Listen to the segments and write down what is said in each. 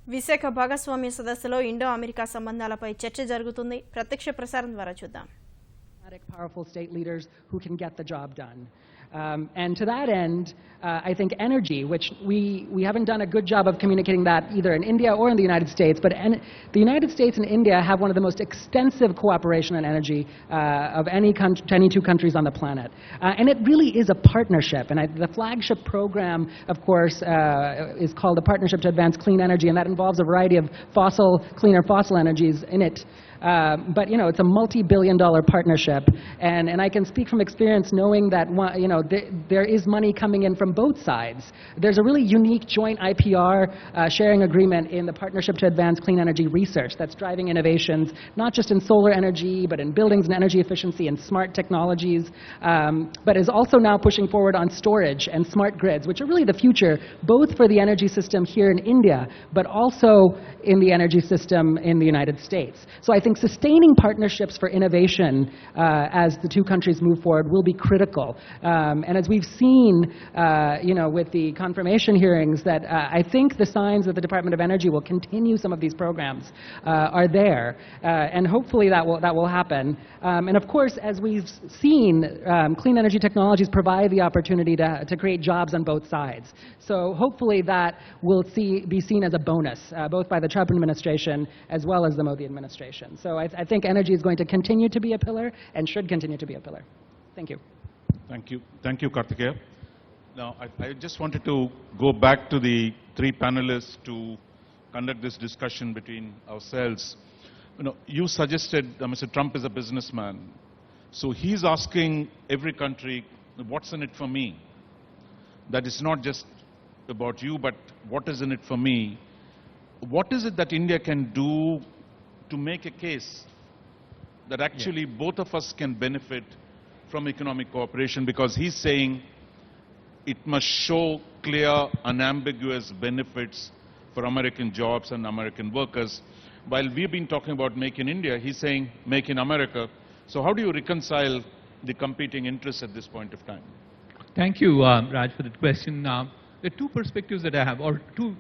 విశాఖ భాగస్వామ్య సదస్సులో ఇండో-అమెరికా సంబంధాలపై చర్చ జరుగుతుంది. ప్రత్యక్ష ప్రసారం ద్వారా చూద్దాం. Powerful state leaders who can get the job done. And to that end, I think energy, which we haven't done a good job of communicating that either in India or in the United States, but the United States and India have one of the most extensive cooperation on energy of any two countries on the planet. And it really is a partnership. And the flagship program, of course, is called the Partnership to Advance Clean Energy, and that involves a variety of cleaner fossil energies in it. But, you know, it's a multi-billion-dollar partnership, and I can speak from experience knowing that, you know, there is money coming in from both sides. There's a really unique joint IPR sharing agreement in the Partnership to Advance Clean Energy Research that's driving innovations, not just in solar energy, but in buildings and energy efficiency and smart technologies, but is also now pushing forward on storage and smart grids, which are really the future, both for the energy system here in India, but also in the energy system in the United States. So I think sustaining partnerships for innovation as the two countries move forward will be critical. And as we've seen, you know, with the confirmation hearings, that I think the signs that the Department of Energy will continue some of these programs are there, and hopefully that will happen. And of course, as we've seen, clean energy technologies provide the opportunity to create jobs on both sides. So hopefully that will be seen as a bonus, both by the Trump administration as well as the Modi administration. So I think energy is going to continue to be a pillar and should continue to be a pillar. Thank you. Thank you, Karthikeya. Now, I just wanted to go back to the three panelists to conduct this discussion between ourselves. You know, you suggested Mr. Trump is a businessman, so he's asking every country, what's in it for me? That is not just about you, but what is in it for me? What is it that India can do to make a case that actually both of us can benefit from economic cooperation? Because he's saying it must show clear, unambiguous benefits for American jobs and American workers. While we've been talking about Make in India, he's saying Make in America. So how do you reconcile the competing interests at this point of time? Thank you, Raj, for that question. There are two perspectives that I have, or two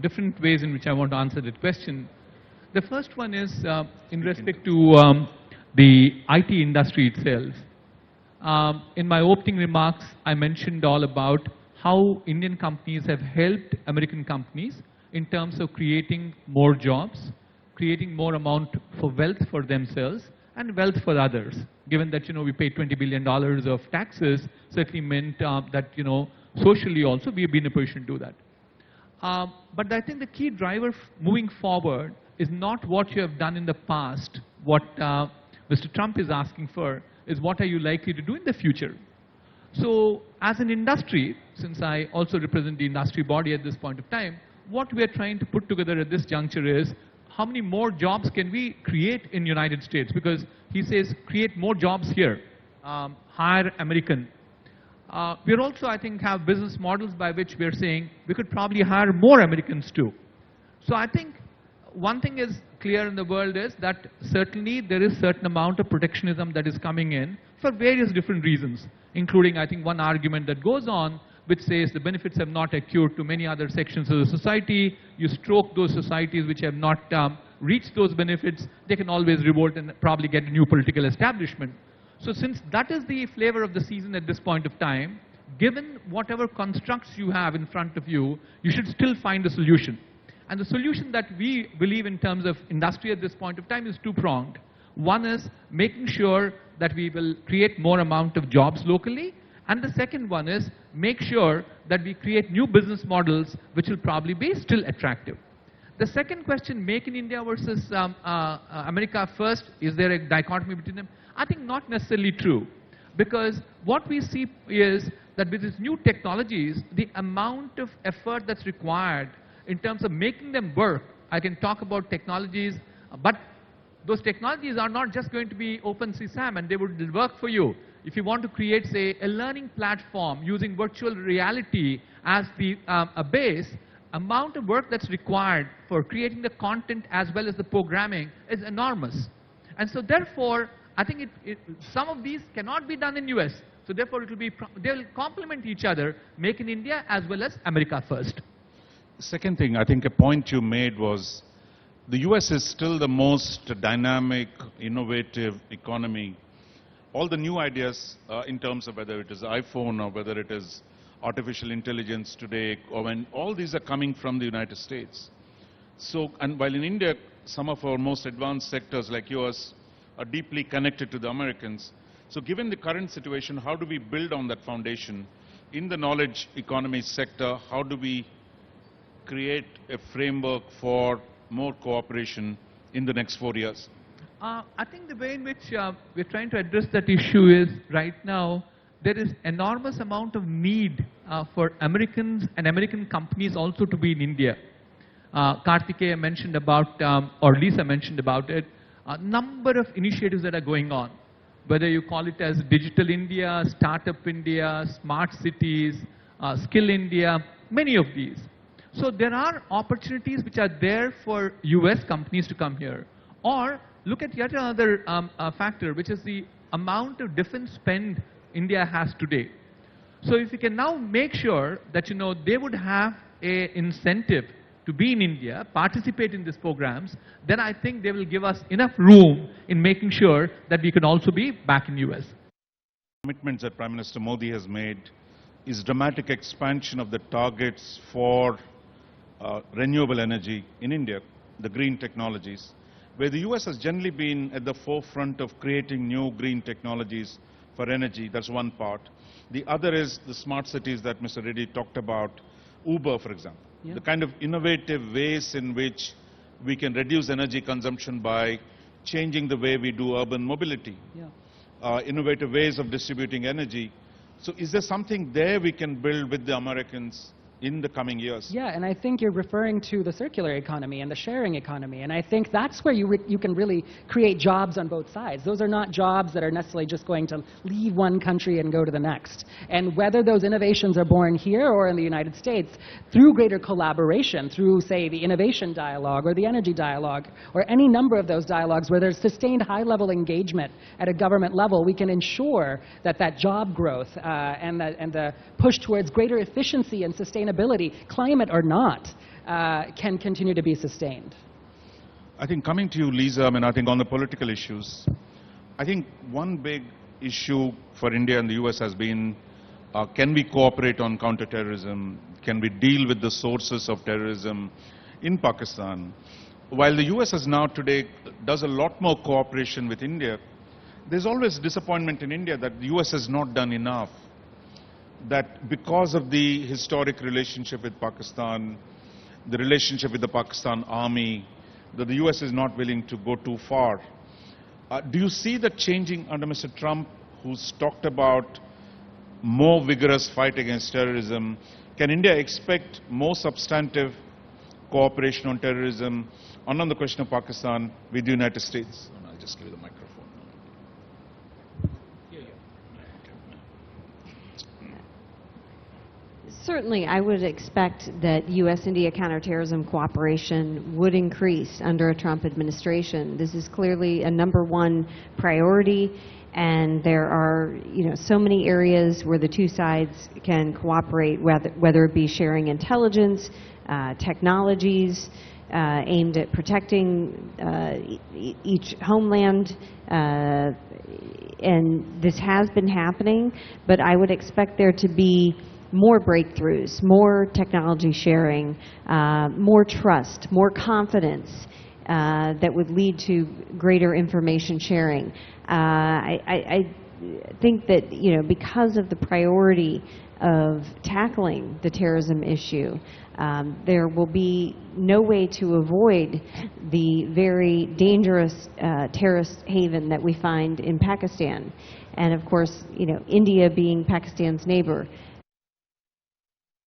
different ways in which I want to answer that question. The first one is in respect to the IT industry itself. In my opening remarks, I mentioned all about how Indian companies have helped American companies in terms of creating more jobs, creating more amount for wealth for themselves and wealth for others. Given that, you know, we pay $20 billion of taxes, certainly meant that, you know, socially also we have been in a position to do that. But I think the key driver moving forward is not what you have done in the past. What Mr. Trump is asking for is what are you likely to do in the future. So as an industry, since I also represent the industry body at this point of time, what we are trying to put together at this juncture is how many more jobs can we create in United States? Because he says create more jobs here, hire American. We are also, I think, have business models by which we are saying we could probably hire more Americans too. So I think one thing is clear in the world is that certainly there is certain amount of protectionism that is coming in for various different reasons, including, I think, one argument that goes on which says the benefits have not accrued to many other sections of the society. You stroke those societies which have not reached those benefits, they can always revolt and probably get a new political establishment. So since that is the flavor of the season at this point of time, given whatever constructs you have in front of you, you should still find a solution. And the solution that we believe in terms of industry at this point of time is two-pronged. One is making sure that we will create more amount of jobs locally, and the second one is make sure that we create new business models which will probably be still attractive. The second question, Make in India versus America first, is there a dichotomy between them? I think not necessarily true, because what we see is that with these new technologies, the amount of effort that's required in terms of making them work. I can talk about technologies, but those technologies are not just going to be open CSAM and they would work for you. If you want to create, say, a learning platform using virtual reality as the a base, amount of work that's required for creating the content as well as the programming is enormous. And so therefore, I think some of these cannot be done in US. So therefore, they will complement each other, Make in India as well as America first. Second thing, I think a point you made was the US is still the most dynamic, innovative economy. All the new ideas in terms of whether it is iPhone or whether it is artificial intelligence today, or when all these are coming from the United States. So, and while in India, some of our most advanced sectors like yours are deeply connected to the Americans. So given the current situation, how do we build on that foundation? In the knowledge economy sector, how do we create a framework for more cooperation in the next 4 years? I think the way in which we're trying to address that issue is right now there is enormous amount of need for Americans and American companies also to be in India. Kartikeya mentioned about, or Lisa mentioned about it, a number of initiatives that are going on. Whether you call it as Digital India, Startup India, Smart Cities, Skill India, many of these. So there are opportunities which are there for US companies to come here. Or look at yet another factor, which is the amount of defense spend India has today. So if you can now make sure that they would have an incentive to be in India, participate in these programs, then I think they will give us enough room in making sure that we can also be back in US. Commitments that Prime Minister Modi has made is dramatic expansion of the targets for renewable energy in India, the green technologies, where the US has generally been at the forefront of creating new green technologies for energy. That's one part. The other is the smart cities that Mr. Reddy talked about, Uber, for example. Yeah. The kind of innovative ways in which we can reduce energy consumption by changing the way we do urban mobility. Yeah. Innovative ways of distributing energy. So is there something there we can build with the Americans in the coming years? Yeah, and I think you're referring to the circular economy and the sharing economy, and I think that's where you can really create jobs on both sides. Those are not jobs that are necessarily just going to leave one country and go to the next. And whether those innovations are born here or in the United States, through greater collaboration, through, say, the innovation dialogue or the energy dialogue, or any number of those dialogues where there's sustained high-level engagement at a government level, we can ensure that that job growth and the push towards greater efficiency and sustainability, climate or not, can continue to be sustained. I think coming to you, Lisa, I think on the political issues, I think one big issue for India and the US has been, can we cooperate on counterterrorism? Can we deal with the sources of terrorism in Pakistan? While the US has now today does a lot more cooperation with India, there's always disappointment in India that the US has not done enough. That because of the historic relationship with Pakistan, the relationship with the Pakistan army, that the US is not willing to go too far. Do you see that changing under Mr. Trump, who's talked about more vigorous fight against terrorism? Can India expect more substantive cooperation on terrorism, and on the question of Pakistan with the United States? I'll just give you the microphone. Certainly, I would expect that U.S.-India counterterrorism cooperation would increase under a Trump administration. This is clearly a #1 priority, and there are, so many areas where the two sides can cooperate, whether it be sharing intelligence, technologies aimed at protecting each homeland, and this has been happening, but I would expect there to be more breakthroughs, more technology sharing, more trust, more confidence that would lead to greater information sharing. I think that, because of the priority of tackling the terrorism issue, there will be no way to avoid the very dangerous terrorist haven that we find in Pakistan. And of course, India being Pakistan's neighbor,